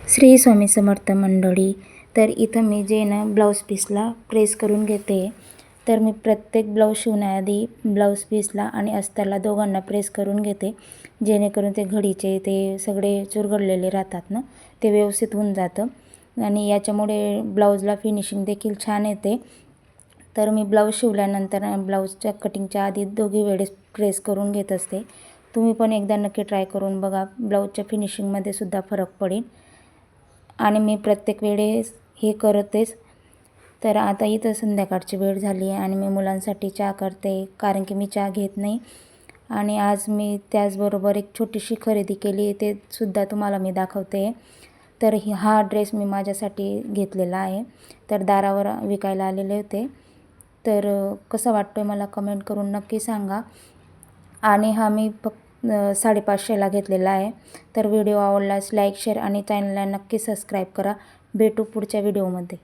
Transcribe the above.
श्री स्वामी समर्थ मंडळी. तर इथं मी जे ना ब्लाऊज पीसला प्रेस करून घेते. तर मी प्रत्येक ब्लाऊज शिवण्याआधी ब्लाऊज पीसला आणि अस्तरला दोघांना प्रेस करून घेते, जेणेकरून ते घडीचे ते सगळे चुरगळलेले राहतात ना, ते व्यवस्थित होऊन जातं आणि याच्यामुळे ब्लाऊजला फिनिशिंग देखील छान येते. तर मी ब्लाऊज शिवल्यानंतर ब्लाऊजच्या कटिंगच्या आधी दोघी वेळेस प्रेस करून घेत असते. तुम्ही पण एकदा नक्की ट्राय करून बघा, ब्लाऊजच्या फिनिशिंगमध्ये सुद्धा फरक पडेल आणि मी प्रत्येक वेळेस हे करतेच. तर आता इथं संध्याकाळची वेळ झाली आहे आणि मी मुलांसाठी चहा करते, कारण की मी चहा घेत नाही. आणि आज मी त्याचबरोबर एक छोटीशी खरेदी केली, ते सुद्धा तुम्हाला मी दाखवते. तर हा ड्रेस मी माझ्यासाठी घेतलेला आहे. तर दारावर विकायला आलेले होते. तर कसा वाटतो मला कमेंट करून नक्की सांगा. आणि हा मी फक्त 550ला घेतलेला आहे. तर व्हिडिओ आवडल्यास लाईक, शेअर आणि चॅनलला नक्की सबस्क्राईब करा. भेटू पुढच्या व्हिडिओमध्ये.